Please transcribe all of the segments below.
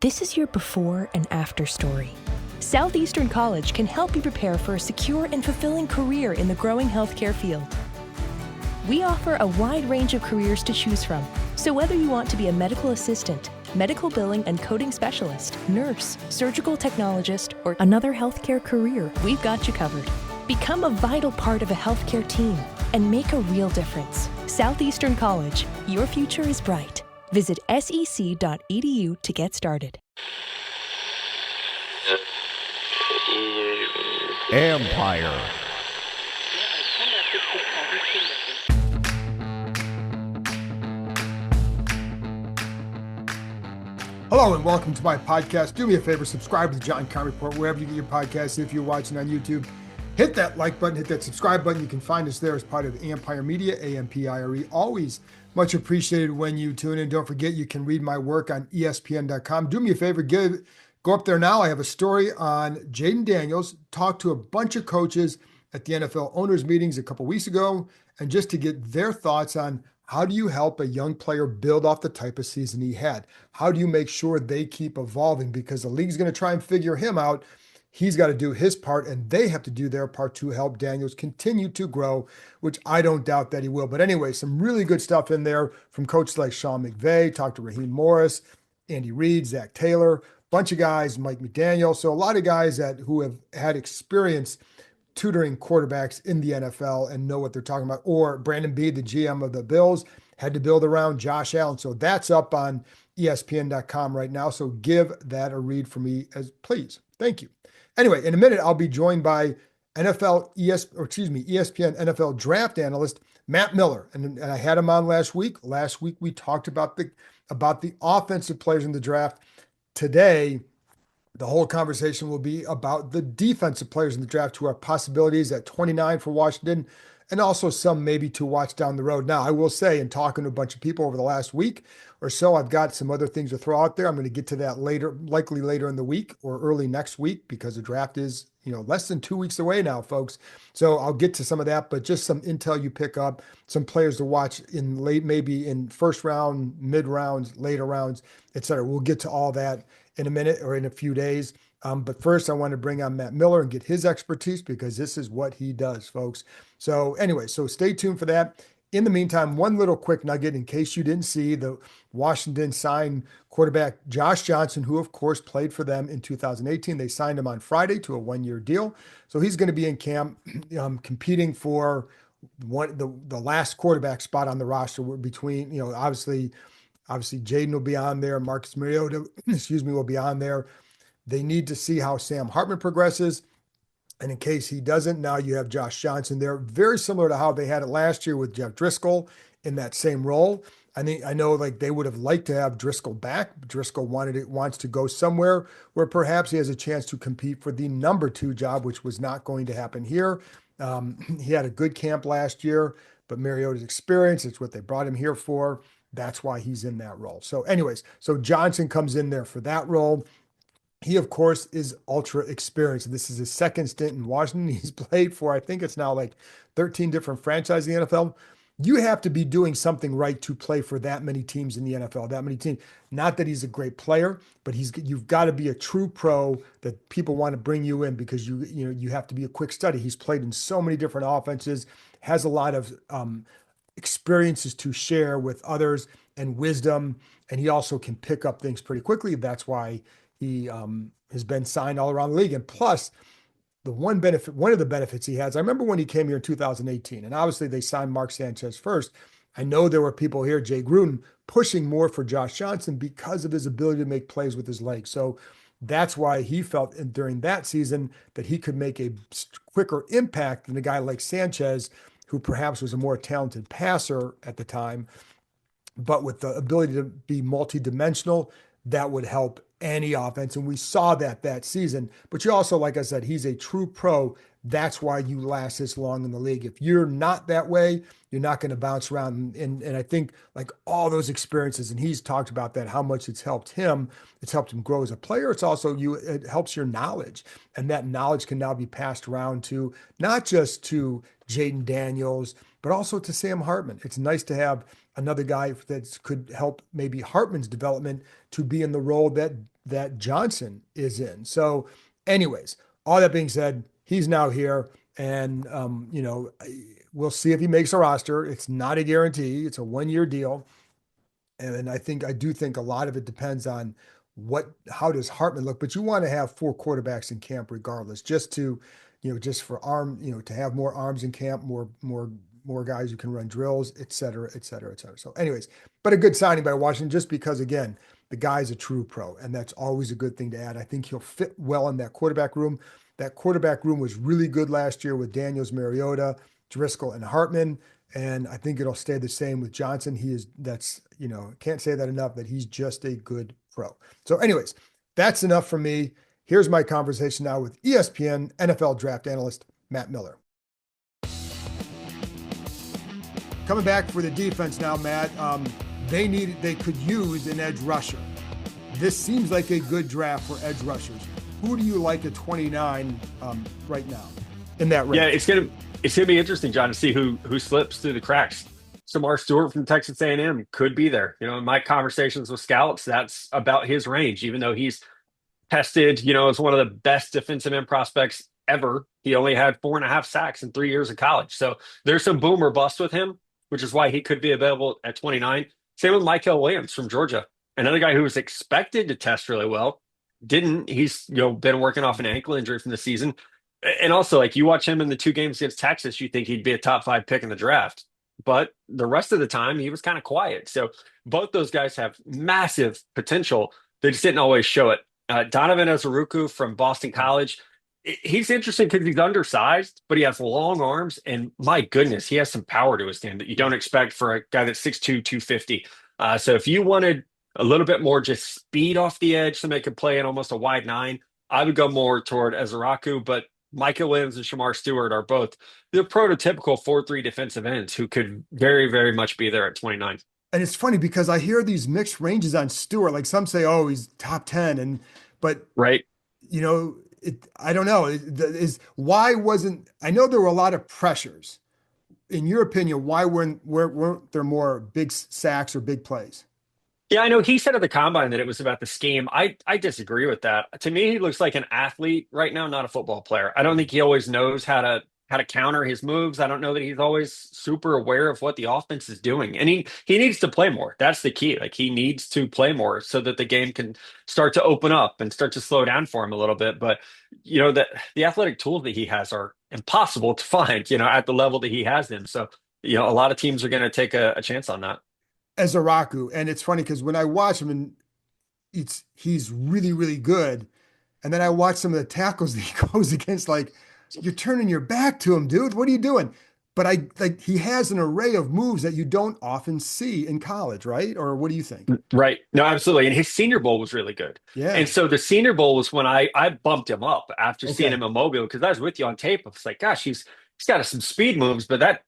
This is your before and after story. Southeastern College can help you prepare for a secure and fulfilling career in the growing healthcare field. We offer a wide range of careers to choose from, so whether you want to be a medical assistant, medical billing and coding specialist, nurse, surgical technologist, or another healthcare career, we've got you covered. Become a vital part of a healthcare team and make a real difference. Southeastern College, your future is bright. Visit sec.edu to get started. Empire. Hello and welcome to my podcast. Do me a favor, subscribe to the John Conn Report wherever you get your podcasts. If you're watching on YouTube, hit that like button, hit that subscribe button. You can find us there as part of Empire Media, AMPIRE. Always much appreciated when you tune in. Don't forget, you can read my work on ESPN.com. Do me a favor, go up there now. I have a story on Jayden Daniels. Talked to a bunch of coaches at the NFL owners meetings a couple weeks ago, and just to get their thoughts on how do you help a young player build off the type of season he had? How do you make sure they keep evolving? Because the league's going to try and figure him out. He's got to do his part, and they have to do their part to help Daniels continue to grow, which I don't doubt that he will. But anyway, some really good stuff in there from coaches like Sean McVay, talked to Raheem Morris, Andy Reid, Zach Taylor, bunch of guys, Mike McDaniel. So a lot of guys who have had experience tutoring quarterbacks in the NFL and know what they're talking about. Or Brandon Bead, the GM of the Bills, had to build around Josh Allen. So that's up on ESPN.com right now. So give that a read for me, please. Thank you. Anyway, in a minute, I'll be joined by ESPN NFL draft analyst Matt Miller, and I had him on last week. Last week we talked about the offensive players in the draft. Today, the whole conversation will be about the defensive players in the draft who are possibilities at 29 for Washington, and also some maybe to watch down the road. Now, I will say, in talking to a bunch of people over the last week or so, I've got some other things to throw out there. I'm going to get to that later, likely later in the week or early next week, because the draft is, less than 2 weeks away now, folks. So I'll get to some of that, but just some intel you pick up, some players to watch in maybe in first round, mid rounds, later rounds, et cetera. We'll get to all that in a minute or in a few days. But first, I want to bring on Matt Miller and get his expertise, because this is what he does, folks. So anyway, so stay tuned for that. In the meantime, one little quick nugget in case you didn't see, the Washington signed quarterback Josh Johnson, who of course played for them in 2018. They signed him on Friday to a one-year deal. So he's going to be in camp competing for the last quarterback spot on the roster between, obviously Jayden will be on there. Marcus Mariota, will be on there. They need to see how Sam Hartman progresses. And in case he doesn't, now you have Josh Johnson there. Very similar to how they had it last year with Jeff Driscoll in that same role. I know they would have liked to have Driscoll back. Driscoll wants to go somewhere where perhaps he has a chance to compete for the number 2 job, which was not going to happen here. He had a good camp last year, but Mariota's experience, it's what they brought him here for. That's why he's in that role. So anyways, so Johnson comes in there for that role. He, of course, is ultra experienced. This is his second stint in Washington. He's played for, I think it's now 13 different franchises in the NFL. You have to be doing something right to play for that many teams in the NFL, that many teams. Not that he's a great player, but you've got to be a true pro that people want to bring you in, because you have to be a quick study. He's played in so many different offenses, has a lot of experiences to share with others and wisdom, and he also can pick up things pretty quickly. That's why he has been signed all around the league. And plus, one of the benefits he has, I remember when he came here in 2018, and obviously they signed Mark Sanchez first. I know there were people here, Jay Gruden, pushing more for Josh Johnson because of his ability to make plays with his legs. So that's why he felt during that season that he could make a quicker impact than a guy like Sanchez, who perhaps was a more talented passer at the time, but with the ability to be multidimensional, that would help any offense. And we saw that season. But you also, like I said, he's a true pro. That's why you last this long in the league. If you're not that way, you're not going to bounce around. And I think all those experiences, and he's talked about that, how much it's helped him grow as a player. It's also it helps your knowledge. And that knowledge can now be passed around to not just to Jayden Daniels, but also to Sam Hartman. It's nice to have another guy that could help maybe Hartman's development to be in the role that that Johnson is in. So, anyways, all that being said, he's now here, and we'll see if he makes a roster. It's not a guarantee; it's a 1 year deal, and I do think a lot of it depends on how does Hartman look. But you want to have four quarterbacks in camp regardless, just to, just for to have more arms in camp, more guys who can run drills, et cetera, et cetera, et cetera. So, anyways, but a good signing by Washington, just because again, the guy's a true pro, and that's always a good thing to add. I think he'll fit well in that quarterback room. That quarterback room was really good last year with Daniels, Mariota, Driscoll, and Hartman. And I think it'll stay the same with Johnson. Can't say that enough, that he's just a good pro. So, anyways, that's enough for me. Here's my conversation now with ESPN NFL draft analyst Matt Miller. Coming back for the defense now, Matt. They could use an edge rusher. This seems like a good draft for edge rushers. Who do you like at 29 right now in that range? Yeah, it's gonna be interesting, John, to see who slips through the cracks. Samar Stewart from Texas A&M could be there. In my conversations with scouts, that's about his range. Even though he's tested, as one of the best defensive end prospects ever, he only had 4.5 sacks in 3 years of college. So there's some boom or bust with him, which is why he could be available at 29. Same with Michael Williams from Georgia, another guy who was expected to test really well, didn't. He's been working off an ankle injury from the season. And also, like, you watch him in the 2 games against Texas, you think he'd be a top 5 pick in the draft. But the rest of the time, he was kind of quiet. So both those guys have massive potential. They just didn't always show it. Donovan Azuruku from Boston College, he's interesting because he's undersized, but he has long arms. And my goodness, he has some power to his game that you don't expect for a guy that's 6'2", 250. So if you wanted a little bit more just speed off the edge, somebody could play in almost a wide 9, I would go more toward Azuruku. But Michael Williams and Shamar Stewart are both the prototypical 4-3 defensive ends who could very, very much be there at 29. And it's funny because I hear these mixed ranges on Stewart. Like some say, oh, he's top 10. But right. I don't know. I know there were a lot of pressures. In your opinion, why weren't there more big sacks or big plays? Yeah, I know he said at the combine that it was about the scheme. I disagree with that. To me, he looks like an athlete right now, not a football player. I don't think he always knows how to counter his moves. I don't know that he's always super aware of what the offense is doing. And he needs to play more. That's the key. Like, he needs to play more so that the game can start to open up and start to slow down for him a little bit. But the athletic tools that he has are impossible to find, at the level that he has them. So, a lot of teams are going to take a chance on that. Azuruku. And it's funny because when I watch him, and he's really, really good. And then I watch some of the tackles that he goes against, like, you're turning your back to him, dude. What are you doing? But he has an array of moves that you don't often see in college, right? Or what do you think? Right. No, absolutely. And his Senior Bowl was really good. Yeah. And so the Senior Bowl was when I bumped him up after seeing him in Mobile, because I was with you on tape. I was like, gosh, he's got some speed moves, but that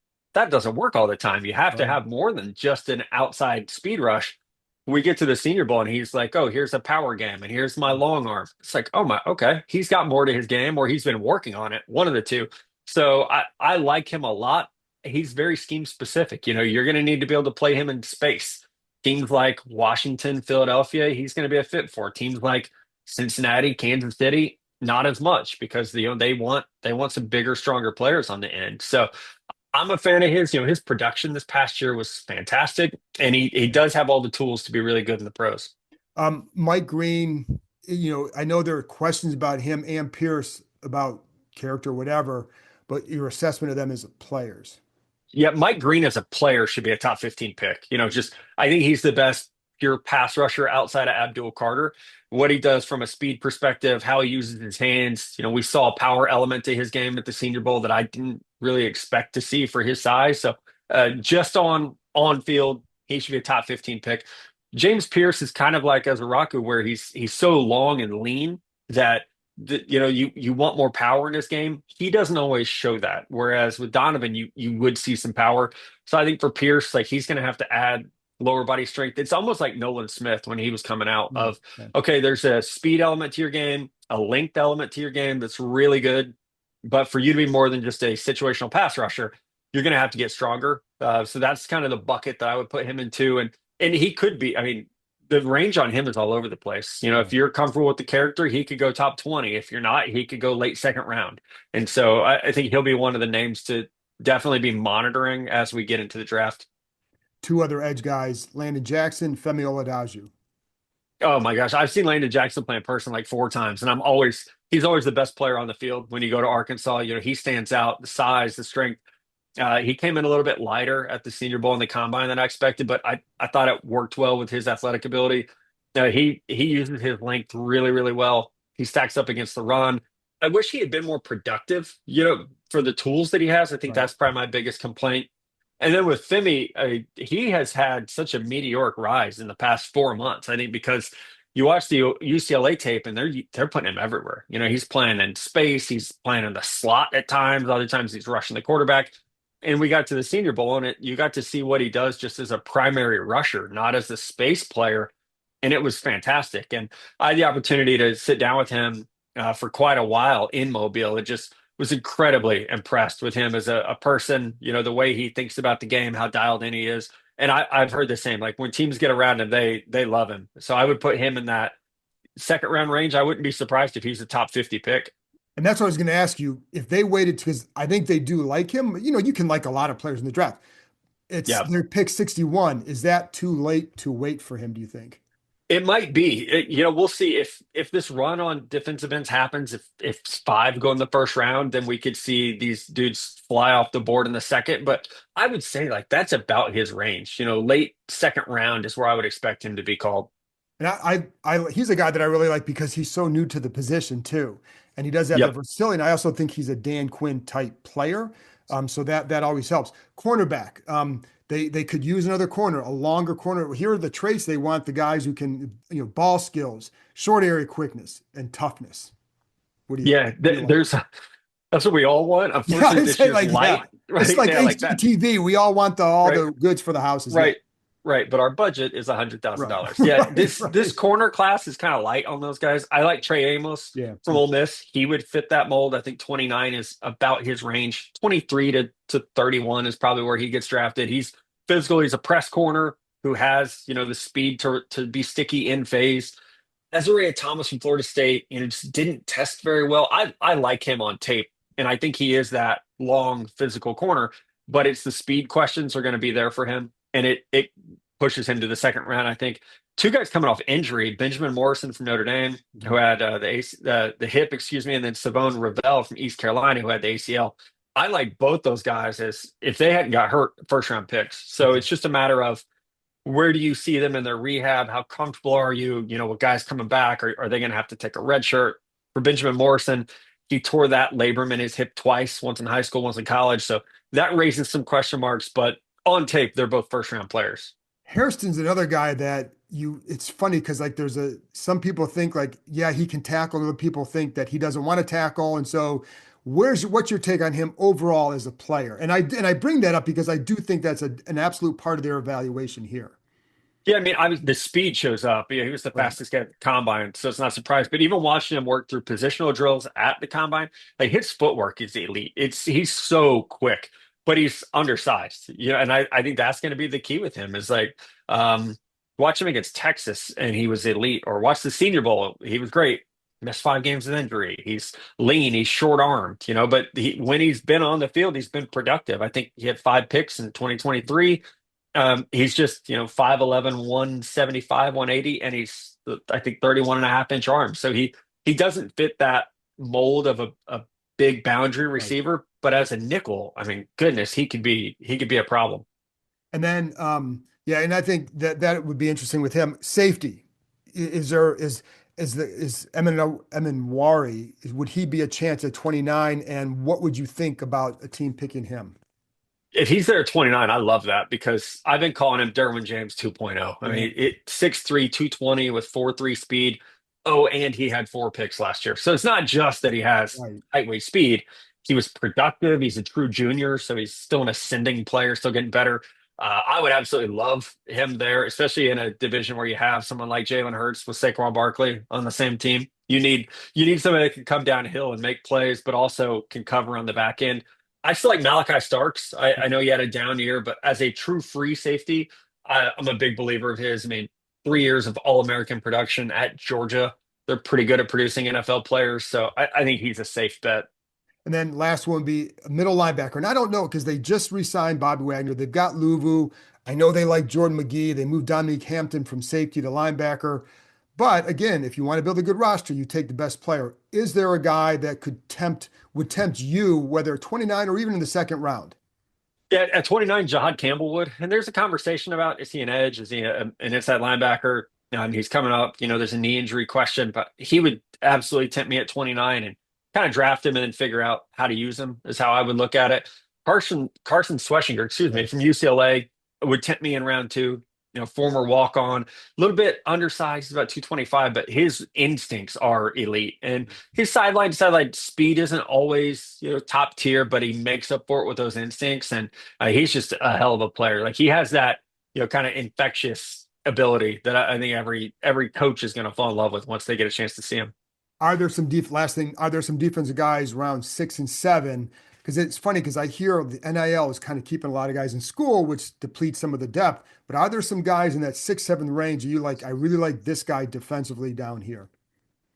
doesn't work all the time. You have to have more than just an outside speed rush. We get to the Senior Bowl and he's like, oh, here's a power game and here's my long arm. It's like, oh my, okay. He's got more to his game, or he's been working on it. One of the two. So I like him a lot. He's very scheme specific. You're going to need to be able to play him in space. Teams like Washington, Philadelphia, he's going to be a fit for. Teams like Cincinnati, Kansas City, not as much, because they want some bigger, stronger players on the end. So I'm a fan of his. His production this past year was fantastic, and he does have all the tools to be really good in the pros. Mike Green, I know there are questions about him and Pierce about character, whatever, but your assessment of them as players. Yeah, Mike Green as a player should be a top 15 pick. I think he's the best pure pass rusher outside of Abdul Carter. What he does from a speed perspective, how he uses his hands. We saw a power element to his game at the Senior Bowl that I didn't really expect to see for his size. So just on field, he should be a top 15 pick. James Pierce is kind of like Azuruku, where he's so long and lean that you want more power in this game. He doesn't always show that. Whereas with Donovan, you would see some power. So I think for Pierce, like, he's going to have to add lower body strength. It's almost like Nolan Smith when he was coming out of, okay, there's a speed element to your game, a length element to your game that's really good. But for you to be more than just a situational pass rusher, you're going to have to get stronger. So that's kind of the bucket that I would put him into. And he could be, the range on him is all over the place. If you're comfortable with the character, he could go top 20. If you're not, he could go late second round. And so I think he'll be one of the names to definitely be monitoring as we get into the draft. Two other edge guys, Landon Jackson, Femi Oladaju. Oh my gosh, I've seen Landon Jackson play in person like 4 times, and he's always the best player on the field when you go to Arkansas. He stands out, the size, the strength. He came in a little bit lighter at the Senior Bowl and the combine than I expected, but I thought it worked well with his athletic ability. He uses his length really, really well. He stacks up against the run. I wish he had been more productive, for the tools that he has. I think Right. that's probably my biggest complaint. And then with Femi, he has had such a meteoric rise in the past 4 months. I think because you watch the UCLA tape and they're putting him everywhere. He's playing in space, he's playing in the slot at times. Other times he's rushing the quarterback. And we got to the Senior Bowl, and you got to see what he does just as a primary rusher, not as a space player. And it was fantastic. And I had the opportunity to sit down with him for quite a while in Mobile. It just was incredibly impressed with him as a person, the way he thinks about the game, how dialed in he is. And I've heard the same. Like when teams get around him, they love him. So I would put him in that second round range. I wouldn't be surprised if he's a top 50 pick. And that's what I was going to ask you. If they waited, because I think they do like him. You can like a lot of players in the draft. It's Yeah. their pick 61. Is that too late to wait for him, do you think? It might be. We'll see if this run on defensive ends happens. If 5 go in the first round, then we could see these dudes fly off the board in the second. But I would say like that's about his range. Late second round is where I would expect him to be called. And he's a guy that I really like because he's so new to the position too, and he does have that Yep. versatility. And I also think he's a Dan Quinn type player, so that always helps. Cornerback, they could use another corner, a longer corner. Here are the traits they want: the guys who can, ball skills, short area quickness, and toughness. Yeah. What do you like? That's what we all want. Yeah, Unfortunately, I'd this say year's like light, that. right? It's like Yeah, like that. HGTV. We all want all Right. the goods for the houses. Yeah. Right. Right, but our budget is $100,000. Right. Yeah, Right. this Right. corner class is kind of light on those guys. I like Trey Amos Yeah. from Ole Miss. He would fit that mold. I think 29 is about his range. 23 to 31 is probably where he gets drafted. He's physical. He's a press corner who has, the speed to be sticky in phase. Ezra Thomas from Florida State, just didn't test very well. I like him on tape, and I think he is that long physical corner, but it's the speed questions are going to be there for him, and it pushes him to the second round. I think 2 guys coming off injury: Benjamin Morrison from Notre Dame, who had the hip, excuse me, and then Savone Ravel from East Carolina, who had the ACL. I like both those guys as if they hadn't got hurt, first round picks. So it's just a matter of where do you see them in their rehab? How comfortable are you? With guys coming back, are they going to have to take a red shirt? For Benjamin Morrison, he tore that labrum in his hip twice, once in high school, once in college. So that raises some question marks, but on tape, they're both first round players. Hairston's another guy that it's funny because like some people think like, yeah, he can tackle. Other people think that he doesn't want to tackle. And so what's your take on him overall as a player? And I bring that up because I do think that's an absolute part of their evaluation here. Yeah, I mean, the speed shows up. Yeah, he was the Right. fastest guy at the combine, so it's not a surprise. But even watching him work through positional drills at the combine, like his footwork is elite. He's so quick, but he's undersized. And I think that's going to be the key with him is like watch him against Texas and he was elite, or watch the Senior Bowl, he was great. Missed 5 games with injury. He's lean, he's short armed, but when he's been on the field, he's been productive. I think he had 5 picks in 2023. He's just, 5'11", 175, 180, and he's, I think, 31.5-inch arms. So he doesn't fit that mold of a big boundary Right. receiver, but as a nickel, I mean, goodness, he could be a problem. And then, yeah, and I think that would be interesting with him. Safety, is Emin would he be a chance at 29? And what would you think about a team picking him? If he's there at 29, I love that because I've been calling him Derwin James 2.0. I mean, 6'3", 220 with 4.3 speed. Oh, and he had 4 picks last year. So it's not just that he has Right. lightweight speed. He was productive. He's a true junior, so he's still an ascending player, still getting better. I would absolutely love him there, especially in a division where you have someone like Jalen Hurts with Saquon Barkley on the same team. You need somebody that can come downhill and make plays, but also can cover on the back end. I still like Malachi Starks. I know he had a down year, but as a true free safety, I'm a big believer of his. I mean, 3 years of All-American production at Georgia. They're pretty good at producing NFL players, so I think he's a safe bet. And then last one would be a middle linebacker. And I don't know because they just re-signed Bobby Wagner. They've got Luvu. I know they like Jordan McGee. They moved Dominique Hampton from safety to linebacker. But again, if you want to build a good roster, you take the best player. Is there a guy that would tempt you, whether 29 or even in the second round? Yeah, at 29, Jahad Campbell would. And there's a conversation about, is he an edge? Is he an inside linebacker? He's coming up. There's a knee injury question, but he would absolutely tempt me at 29 and kind of draft him and then figure out how to use him is how I would look at it. Carson Schweschinger, excuse me, from UCLA would tempt me in round two. Former walk-on, a little bit undersized, about 225, but his instincts are elite. And his sideline to sideline speed isn't always, top tier, but he makes up for it with those instincts. And he's just a hell of a player. Like he has that, kind of infectious ability that I think every coach is going to fall in love with once they get a chance to see him. Are there some defensive guys round 6 and 7? Because it's funny because I hear the NIL is kind of keeping a lot of guys in school, which depletes some of the depth. But are there some guys in that 6-7 range that you like? I really like this guy defensively down here.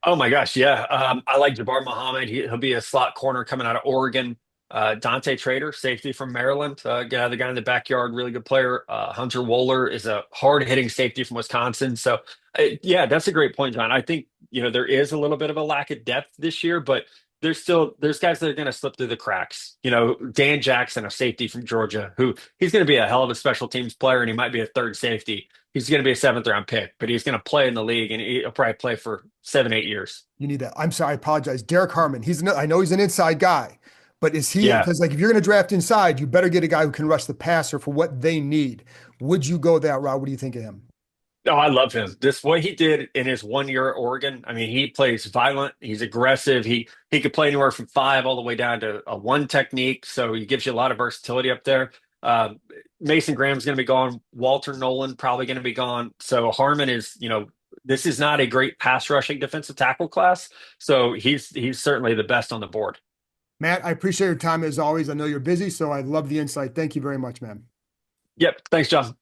Oh my gosh, yeah. I like Jabbar Muhammad. He'll be a slot corner coming out of Oregon. Dante Trader, safety from Maryland. The guy in the backyard, really good player. Hunter Wohler is a hard-hitting safety from Wisconsin. So, yeah, that's a great point, John. I think, there is a little bit of a lack of depth this year, but there's guys that are going to slip through the cracks. Dan Jackson, a safety from Georgia, who he's going to be a hell of a special teams player, and he might be a third safety. He's going to be a 7th-round pick, but he's going to play in the league, and he'll probably play for 7-8 years. You need that. I'm sorry, I apologize. Derek Harmon. I know he's an inside guy, but is he? Yeah. Because if you're going to draft inside, you better get a guy who can rush the passer for what they need. Would you go that route? What do you think of him? Oh, I love him. What he did in his 1 year at Oregon. I mean, he plays violent. He's aggressive. He could play anywhere from 5 all the way down to a 1 technique. So he gives you a lot of versatility up there. Mason Graham's going to be gone. Walter Nolan probably going to be gone. So Harmon is, this is not a great pass rushing defensive tackle class. So he's certainly the best on the board. Matt, I appreciate your time as always. I know you're busy, so I love the insight. Thank you very much, man. Yep. Thanks, John.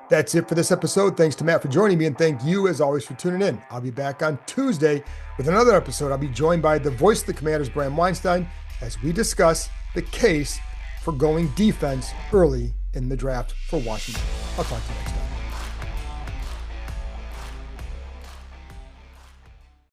That's it for this episode. Thanks to Matt for joining me, and thank you, as always, for tuning in. I'll be back on Tuesday with another episode. I'll be joined by the voice of the Commanders, Bram Weinstein, as we discuss the case for going defense early in the draft for Washington. I'll talk to you next time.